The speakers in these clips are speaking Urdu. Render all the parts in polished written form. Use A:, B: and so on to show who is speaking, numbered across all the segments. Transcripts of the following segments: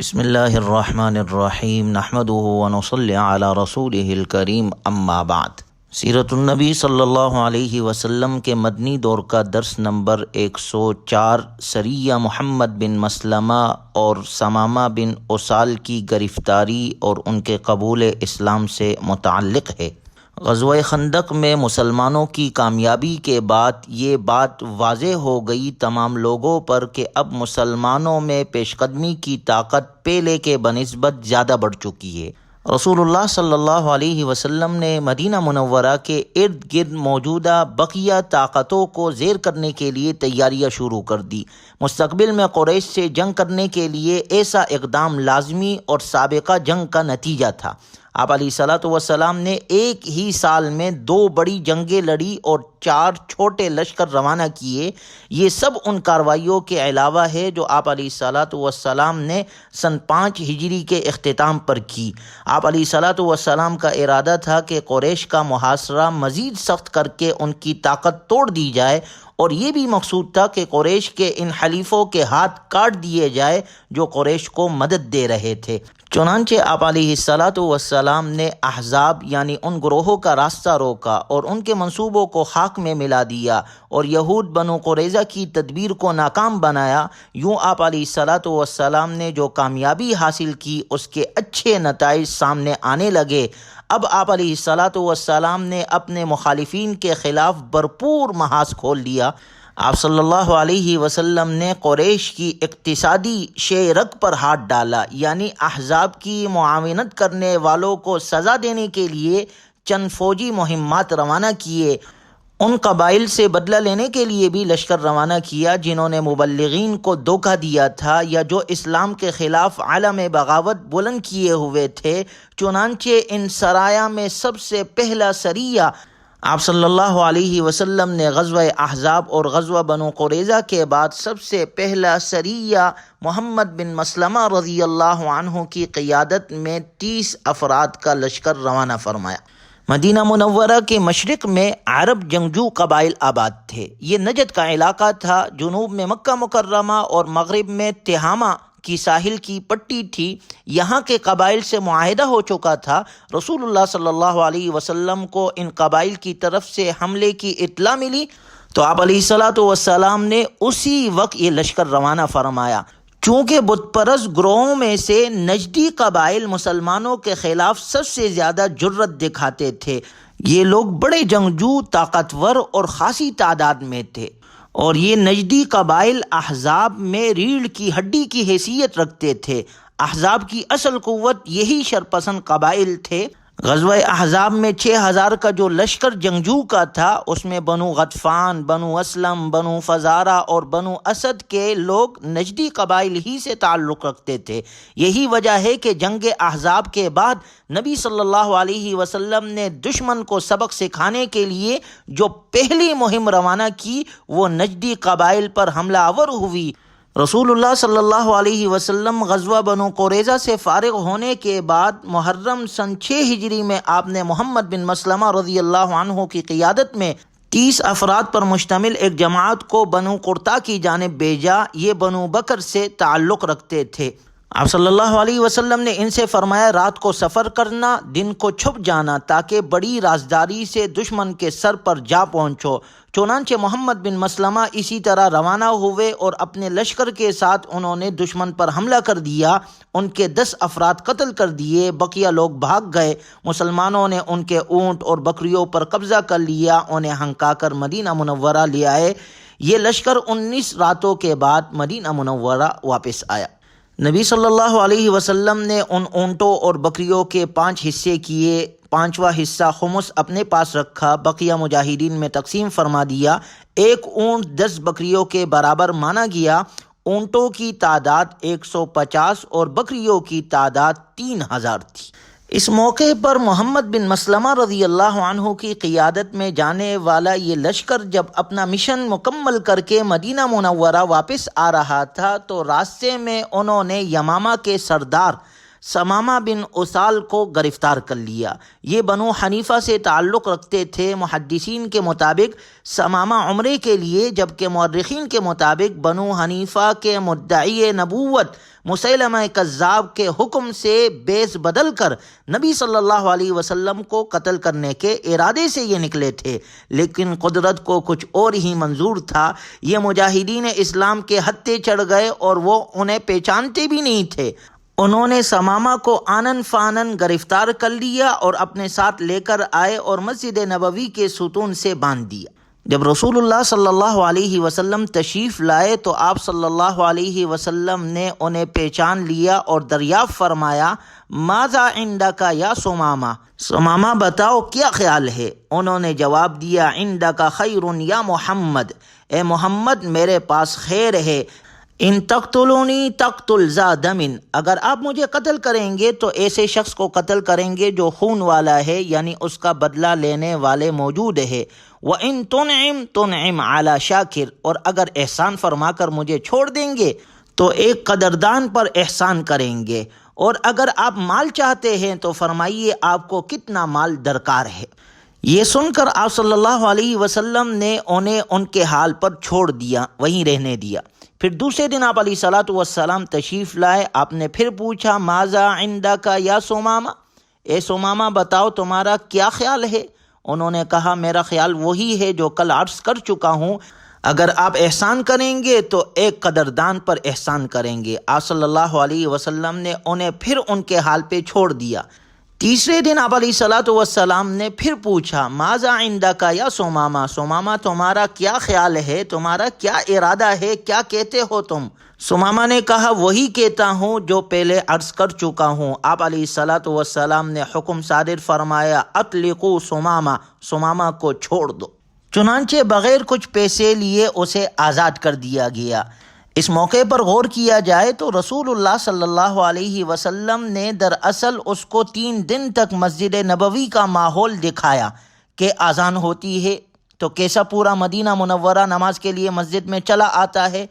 A: بسم اللہ الرحمن الرحیم نحمده ونصلی علی رسولہ الکریم اما بعد۔ سیرت النبی صلی اللہ علیہ وسلم کے مدنی دور کا درس نمبر 104 سریہ محمد بن مسلمہ اور ثمامہ بن اسال کی گرفتاری اور ان کے قبول اسلام سے متعلق ہے۔ غزوہ خندق میں مسلمانوں کی کامیابی کے بعد یہ بات واضح ہو گئی تمام لوگوں پر کہ اب مسلمانوں میں پیش قدمی کی طاقت پہلے کے بنسبت زیادہ بڑھ چکی ہے۔ رسول اللہ صلی اللہ علیہ وسلم نے مدینہ منورہ کے ارد گرد موجودہ بقیہ طاقتوں کو زیر کرنے کے لیے تیاریاں شروع کر دی۔ مستقبل میں قریش سے جنگ کرنے کے لیے ایسا اقدام لازمی اور سابقہ جنگ کا نتیجہ تھا۔ آپ علیہ الصلوۃ والسلام نے ایک ہی سال میں 2 بڑی جنگیں لڑی اور 4 چھوٹے لشکر روانہ کیے۔ یہ سب ان کارروائیوں کے علاوہ ہے جو آپ علیہ الصلوۃ والسلام نے سن 5 ہجری کے اختتام پر کی۔ آپ علیہ الصلوۃ والسلام کا ارادہ تھا کہ قریش کا محاصرہ مزید سخت کر کے ان کی طاقت توڑ دی جائے، اور یہ بھی مقصود تھا کہ قریش کے ان حلیفوں کے ہاتھ کاٹ دیے جائے جو قریش کو مدد دے رہے تھے۔ چنانچہ آپ علیہ الصلوۃ والسلام نے احزاب یعنی ان گروہوں کا راستہ روکا اور ان کے منصوبوں کو خاک میں ملا دیا اور یہود بنو قریظہ کی تدبیر کو ناکام بنایا۔ یوں آپ علیہ الصلوۃ والسلام نے جو کامیابی حاصل کی اس کے اچھے نتائج سامنے آنے لگے۔ اب آپ علیہ الصلوۃ والسلام نے اپنے مخالفین کے خلاف بھرپور محاذ کھول لیا۔ آپ صلی اللہ علیہ وسلم نے قریش کی اقتصادی شہرک پر ہاتھ ڈالا، یعنی احزاب کی معاونت کرنے والوں کو سزا دینے کے لیے چند فوجی مہمات روانہ کیے۔ ان قبائل سے بدلہ لینے کے لیے بھی لشکر روانہ کیا جنہوں نے مبلغین کو دھوکہ دیا تھا یا جو اسلام کے خلاف علم بغاوت بلند کیے ہوئے تھے۔ چنانچہ ان سرایہ میں سب سے پہلا سریہ آپ صلی اللہ علیہ وسلم نے غزوہ احزاب اور غزوہ بنو قریظہ کے بعد سب سے پہلا سریہ محمد بن مسلمہ رضی اللہ عنہ کی قیادت میں 30 افراد کا لشکر روانہ فرمایا۔ مدینہ منورہ کے مشرق میں عرب جنگجو قبائل آباد تھے۔ یہ نجد کا علاقہ تھا، جنوب میں مکہ مکرمہ اور مغرب میں تہامہ کی ساحل کی پٹی تھی۔ یہاں کے قبائل سے معاہدہ ہو چکا تھا۔ رسول اللہ صلی اللہ علیہ وسلم کو ان قبائل کی طرف سے حملے کی اطلاع ملی تو آپ علیہ الصلوۃ والسلام نے اسی وقت یہ لشکر روانہ فرمایا۔ چونکہ بت پرست گروہوں میں سے نجدی قبائل مسلمانوں کے خلاف سب سے زیادہ جرأت دکھاتے تھے۔ یہ لوگ بڑے جنگجو، طاقتور اور خاصی تعداد میں تھے، اور یہ نجدی قبائل احزاب میں ریڑھ کی ہڈی کی حیثیت رکھتے تھے۔ احزاب کی اصل قوت یہی شرپسند قبائل تھے۔ غزوہ احزاب میں 6000 کا جو لشکر جنگجو کا تھا، اس میں بنو غطفان، بنو اسلم، بنو فزارہ اور بنو اسد کے لوگ نجدی قبائل ہی سے تعلق رکھتے تھے۔ یہی وجہ ہے کہ جنگ احزاب کے بعد نبی صلی اللہ علیہ وسلم نے دشمن کو سبق سکھانے کے لیے جو پہلی مہم روانہ کی وہ نجدی قبائل پر حملہ آور ہوئی۔ رسول اللہ صلی اللہ علیہ وسلم غزوہ بنو قریظہ سے فارغ ہونے کے بعد محرم سن 6 ہجری میں آپ نے محمد بن مسلمہ رضی اللہ عنہ کی قیادت میں 30 افراد پر مشتمل ایک جماعت کو بنو قرطہ کی جانب بھیجا۔ یہ بنو بکر سے تعلق رکھتے تھے۔ آپ صلی اللہ علیہ وسلم نے ان سے فرمایا رات کو سفر کرنا، دن کو چھپ جانا تاکہ بڑی رازداری سے دشمن کے سر پر جا پہنچو۔ چنانچہ محمد بن مسلمہ اسی طرح روانہ ہوئے اور اپنے لشکر کے ساتھ انہوں نے دشمن پر حملہ کر دیا۔ ان کے 10 افراد قتل کر دیے، بقیہ لوگ بھاگ گئے۔ مسلمانوں نے ان کے اونٹ اور بکریوں پر قبضہ کر لیا، انہیں ہنکا کر مدینہ منورہ لے آئے۔ یہ لشکر 19 راتوں کے بعد مدینہ منورہ واپس آیا۔ نبی صلی اللہ علیہ وسلم نے ان اونٹوں اور بکریوں کے 5 حصے کیے، 5واں حصہ خمس اپنے پاس رکھا، بقیہ مجاہدین میں تقسیم فرما دیا۔ ایک اونٹ 10 بکریوں کے برابر مانا گیا۔ اونٹوں کی تعداد 150 اور بکریوں کی تعداد 3000 تھی۔ اس موقع پر محمد بن مسلمہ رضی اللہ عنہ کی قیادت میں جانے والا یہ لشکر جب اپنا مشن مکمل کر کے مدینہ منورہ واپس آ رہا تھا تو راستے میں انہوں نے یمامہ کے سردار سمامہ بن اسال کو گرفتار کر لیا۔ یہ بنو حنیفہ سے تعلق رکھتے تھے۔ محدثین کے مطابق سمامہ عمرے کے لیے، جبکہ مورخین کے مطابق بنو حنیفہ کے مدعی نبوت مسیلمہ کذاب کے حکم سے بیس بدل کر نبی صلی اللہ علیہ وسلم کو قتل کرنے کے ارادے سے یہ نکلے تھے، لیکن قدرت کو کچھ اور ہی منظور تھا۔ یہ مجاہدین اسلام کے ہتھے چڑھ گئے اور وہ انہیں پہچانتے بھی نہیں تھے۔ انہوں نے سمامہ کو آنن فانن گرفتار کر لیا اور اپنے ساتھ لے کر آئے اور مسجد نبوی کے ستون سے باندھ دیا۔ جب رسول اللہ صلی اللہ علیہ وسلم تشریف لائے تو آپ صلی اللہ علیہ وسلم نے انہیں پہچان لیا اور دریافت فرمایا، ماذا عندک یا سمامہ، سمامہ بتاؤ کیا خیال ہے؟ انہوں نے جواب دیا، عندک خیر یا محمد، اے محمد میرے پاس خیر ہے، ان تقتلونی تقتل ذا دم، اگر آپ مجھے قتل کریں گے تو ایسے شخص کو قتل کریں گے جو خون والا ہے، یعنی اس کا بدلہ لینے والے موجود ہے۔ وَإِن تُنْعِمْ تُنْعِمْ عَلَى شَاكِرٍ، اور اگر احسان فرما کر مجھے چھوڑ دیں گے تو ایک قدردان پر احسان کریں گے، اور اگر آپ مال چاہتے ہیں تو فرمائیے آپ کو کتنا مال درکار ہے۔ یہ سن کر آپ صلی اللہ علیہ وسلم نے انہیں ان کے حال پر چھوڑ دیا، وہیں رہنے دیا۔ پھر دوسرے دن آپ علیہ الصلوۃ والسلام تشریف لائے۔ آپ نے پھر پوچھا، ماذا عندک یا سمامہ، اے سمامہ بتاؤ تمہارا کیا خیال ہے؟ انہوں نے کہا، میرا خیال وہی ہے جو کل عرض کر چکا ہوں، اگر آپ احسان کریں گے تو ایک قدردان پر احسان کریں گے۔ آپ صلی اللہ علیہ وسلم نے انہیں پھر ان کے حال پہ چھوڑ دیا۔ تیسرے دن آپ علیہ الصلوۃ والسلام نے پھر پوچھا، ماذا عندک یا سمامہ، سمامہ تمہارا کیا خیال ہے، تمہارا کیا ارادہ ہے، کیا کہتے ہو تم؟ سمامہ نے کہا، وہی کہتا ہوں جو پہلے عرض کر چکا ہوں۔ آپ علیہ الصلوۃ والسلام نے حکم صادر فرمایا، اطلقوا سمامہ، سمامہ کو چھوڑ دو۔ چنانچہ بغیر کچھ پیسے لیے اسے آزاد کر دیا گیا۔ اس موقع پر غور کیا جائے تو رسول اللہ صلی اللہ علیہ وسلم نے دراصل اس کو 3 دن تک مسجد نبوی کا ماحول دکھایا کہ اذان ہوتی ہے تو کیسا پورا مدینہ منورہ نماز کے لیے مسجد میں چلا آتا ہے،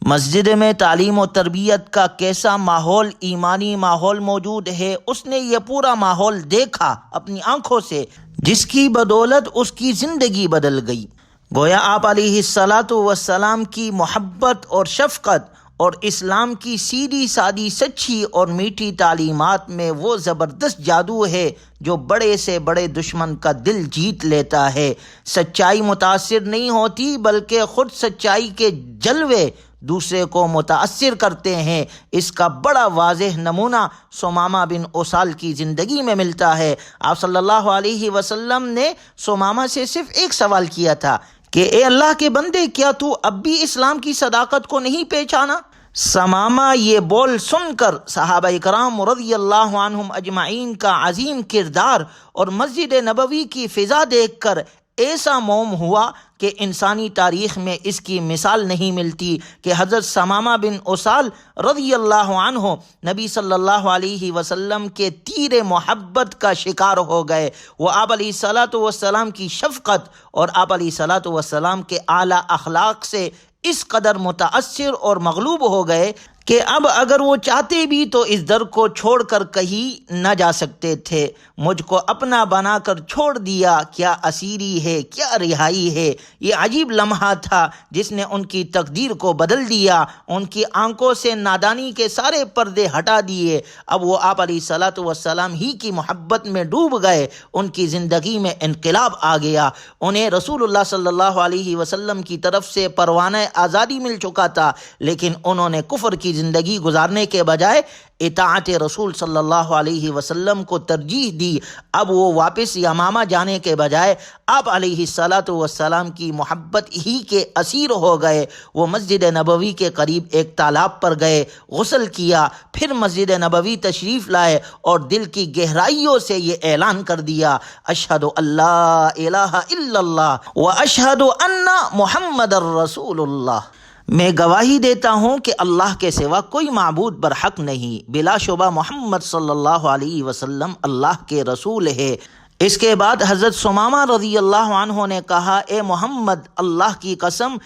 A: مسجد میں تعلیم و تربیت کا کیسا ماحول، ایمانی ماحول موجود ہے۔ اس نے یہ پورا ماحول دیکھا اپنی آنکھوں سے، جس کی بدولت اس کی زندگی بدل گئی۔ گویا آپ علیہ الصلاۃ والسلام کی محبت اور شفقت اور اسلام کی سیدھی سادی سچی اور میٹھی تعلیمات میں وہ زبردست جادو ہے جو بڑے سے بڑے دشمن کا دل جیت لیتا ہے۔ سچائی متاثر نہیں ہوتی بلکہ خود سچائی کے جلوے دوسرے کو متاثر کرتے ہیں۔ اس کا بڑا واضح نمونہ سمامہ بن اسال کی زندگی میں ملتا ہے۔ آپ صلی اللہ علیہ وسلم نے سمامہ سے صرف ایک سوال کیا تھا کہ اے اللہ کے بندے، کیا تو اب بھی اسلام کی صداقت کو نہیں پہچانا؟ سمامہ یہ بول سن کر صحابہ کرام رضی اللہ عنہم اجمعین کا عظیم کردار اور مسجد نبوی کی فضا دیکھ کر ایسا موم ہوا کہ انسانی تاریخ میں اس کی مثال نہیں ملتی کہ حضرت سمامہ بن اسال رضی اللہ عنہ نبی صلی اللہ علیہ وسلم کے تیر محبت کا شکار ہو گئے۔ وہ آپ علیہ الصلوۃ والسلام کی شفقت اور آپ علیہ الصلوۃ والسلام کے اعلیٰ اخلاق سے اس قدر متاثر اور مغلوب ہو گئے کہ اب اگر وہ چاہتے بھی تو اس در کو چھوڑ کر کہیں نہ جا سکتے تھے۔ مجھ کو اپنا بنا کر چھوڑ دیا، کیا اسیری ہے، کیا رہائی ہے۔ یہ عجیب لمحہ تھا جس نے ان کی تقدیر کو بدل دیا، ان کی آنکھوں سے نادانی کے سارے پردے ہٹا دیے۔ اب وہ آپ علیہ الصلوۃ والسلام ہی کی محبت میں ڈوب گئے، ان کی زندگی میں انقلاب آ گیا۔ انہیں رسول اللہ صلی اللہ علیہ وسلم کی طرف سے پروانہ آزادی مل چکا تھا، لیکن انہوں نے کفر کی زندگی گزارنے کے بجائے اطاعت رسول صلی اللہ علیہ وسلم کو ترجیح دی۔ اب وہ واپس یمامہ جانے کے بجائے آپ علیہ الصلوۃ والسلام کی محبت ہی کے اسیر ہو گئے۔ وہ مسجد نبوی کے قریب ایک تالاب پر گئے، غسل کیا، پھر مسجد نبوی تشریف لائے اور دل کی گہرائیوں سے یہ اعلان کر دیا، اشہد ان لا الہ الا اللہ و اشہد ان محمد الرسول اللہ، میں گواہی دیتا ہوں کہ اللہ کے سوا کوئی معبود برحق نہیں، بلا شبہ محمد صلی اللہ علیہ وسلم اللہ کے رسول ہے۔ اس کے بعد حضرت سمامہ رضی اللہ عنہ نے کہا، اے محمد، اللہ کی قسم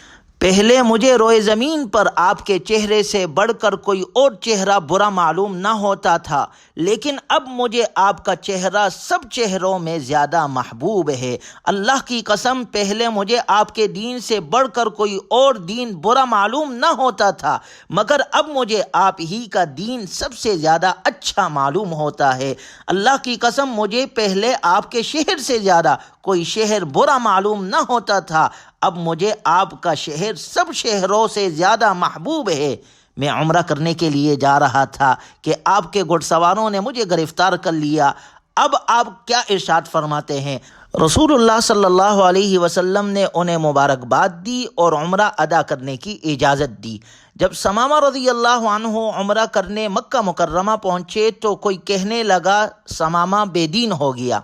A: پہلے مجھے روئے زمین پر آپ کے چہرے سے بڑھ کر کوئی اور چہرہ برا معلوم نہ ہوتا تھا، لیکن اب مجھے آپ کا چہرہ سب چہروں میں زیادہ محبوب ہے۔ اللہ کی قسم، پہلے مجھے آپ کے دین سے بڑھ کر کوئی اور دین برا معلوم نہ ہوتا تھا، مگر اب مجھے آپ ہی کا دین سب سے زیادہ اچھا معلوم ہوتا ہے۔ اللہ کی قسم، مجھے پہلے آپ کے شہر سے زیادہ کوئی شہر برا معلوم نہ ہوتا تھا، اب مجھے آپ کا شہر سب شہروں سے زیادہ محبوب ہے۔ میں عمرہ کرنے کے لیے جا رہا تھا کہ آپ کے گھڑ سواروں نے مجھے گرفتار کر لیا۔ اب آپ کیا ارشاد فرماتے ہیں؟ رسول اللہ صلی اللہ علیہ وسلم نے انہیں مبارکباد دی اور عمرہ ادا کرنے کی اجازت دی۔ جب ثمامہ رضی اللہ عنہ عمرہ کرنے مکہ مکرمہ پہنچے تو کوئی کہنے لگا ثمامہ بے دین ہو گیا۔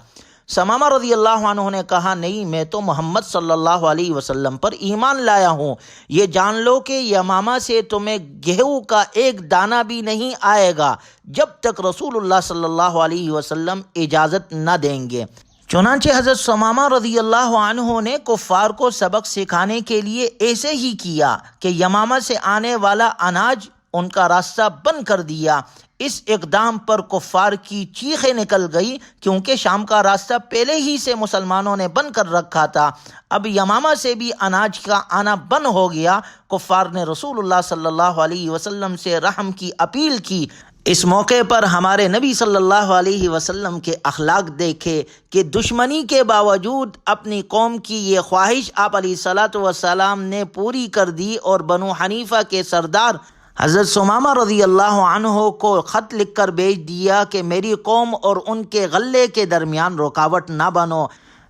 A: ثمامہ رضی اللہ عنہ نے کہا، نہیں، میں تو محمد صلی اللہ علیہ وسلم پر ایمان لایا ہوں۔ یہ جان لو کہ یمامہ سے تمہیں گیہوں کا ایک دانہ بھی نہیں آئے گا جب تک رسول اللہ صلی اللہ علیہ وسلم اجازت نہ دیں گے۔ چنانچہ حضرت ثمامہ رضی اللہ عنہ نے کفار کو سبق سکھانے کے لیے ایسے ہی کیا کہ یمامہ سے آنے والا اناج ان کا راستہ بند کر دیا۔ اس اقدام پر کفار کی چیخیں نکل گئی، کیونکہ شام کا راستہ پہلے ہی سے مسلمانوں نے بند کر رکھا تھا۔ اب یمامہ سے بھی اناج کا آنا بند ہو گیا۔ کفار نے رسول اللہ صلی اللہ علیہ وسلم سے رحم کی اپیل کی۔ اس موقع پر ہمارے نبی صلی اللہ علیہ وسلم کے اخلاق دیکھے کہ دشمنی کے باوجود اپنی قوم کی یہ خواہش آپ علیہ الصلاۃ والسلام نے پوری کر دی اور بنو حنیفہ کے سردار حضرت ثمامہ رضی اللہ عنہ کو خط لکھ کر بھیج دیا کہ میری قوم اور ان کے غلے کے درمیان رکاوٹ نہ بنو۔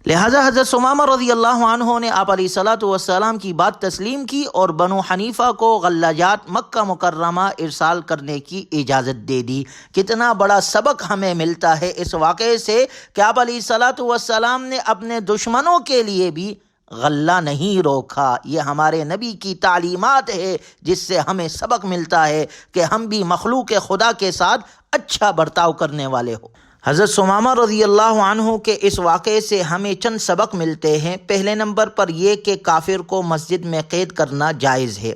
A: لہذا حضرت ثمامہ رضی اللہ عنہ نے آپ علیہ الصلاۃ والسلام کی بات تسلیم کی اور بنو حنیفہ کو غلہ جات مکہ مکرمہ ارسال کرنے کی اجازت دے دی۔ کتنا بڑا سبق ہمیں ملتا ہے اس واقعے سے کہ آپ علیہ الصلاۃ والسلام نے اپنے دشمنوں کے لیے بھی غلہ نہیں روکا۔ یہ ہمارے نبی کی تعلیمات ہے جس سے ہمیں سبق ملتا ہے کہ ہم بھی مخلوق خدا کے ساتھ اچھا برتاؤ کرنے والے ہو۔ حضرت ثمامہ رضی اللہ عنہ کے اس واقعے سے ہمیں چند سبق ملتے ہیں۔ پہلے نمبر پر یہ کہ کافر کو مسجد میں قید کرنا جائز ہے۔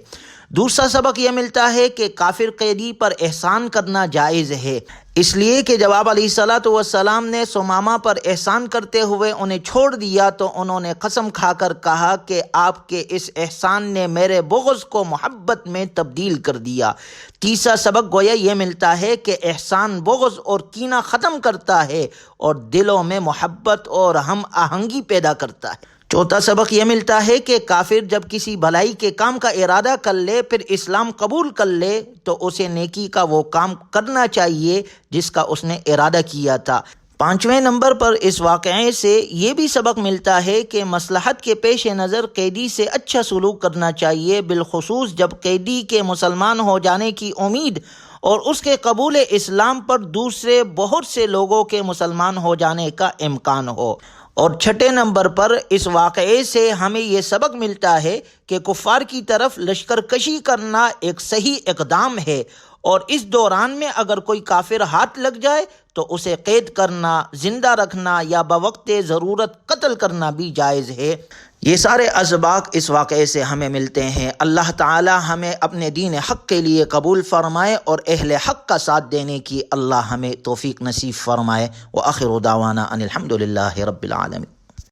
A: دوسرا سبق یہ ملتا ہے کہ کافر قیدی پر احسان کرنا جائز ہے، اس لیے کہ جب آپ علیہ الصلاۃ والسلام نے ثمامہ پر احسان کرتے ہوئے انہیں چھوڑ دیا تو انہوں نے قسم کھا کر کہا کہ آپ کے اس احسان نے میرے بغض کو محبت میں تبدیل کر دیا۔ تیسرا سبق گویا یہ ملتا ہے کہ احسان بغض اور کینہ ختم کرتا ہے اور دلوں میں محبت اور ہم آہنگی پیدا کرتا ہے۔ چوتھا سبق یہ ملتا ہے کہ کافر جب کسی بھلائی کے کام کا ارادہ کر لے پھر اسلام قبول کر لے تو اسے نیکی کا وہ کام کرنا چاہیے جس کا اس نے ارادہ کیا تھا۔ پانچویں نمبر پر اس واقعے سے یہ بھی سبق ملتا ہے کہ مصلحت کے پیش نظر قیدی سے اچھا سلوک کرنا چاہیے، بالخصوص جب قیدی کے مسلمان ہو جانے کی امید اور اس کے قبول اسلام پر دوسرے بہت سے لوگوں کے مسلمان ہو جانے کا امکان ہو۔ اور چھٹے نمبر پر اس واقعے سے ہمیں یہ سبق ملتا ہے کہ کفار کی طرف لشکر کشی کرنا ایک صحیح اقدام ہے، اور اس دوران میں اگر کوئی کافر ہاتھ لگ جائے تو اسے قید کرنا، زندہ رکھنا یا بوقت ضرورت قتل کرنا بھی جائز ہے۔ یہ سارے اسباق اس واقعے سے ہمیں ملتے ہیں۔ اللہ تعالی ہمیں اپنے دین حق کے لیے قبول فرمائے اور اہل حق کا ساتھ دینے کی اللہ ہمیں توفیق نصیب فرمائے۔ وآخر دعوانا ان الحمد للہ رب العالمین۔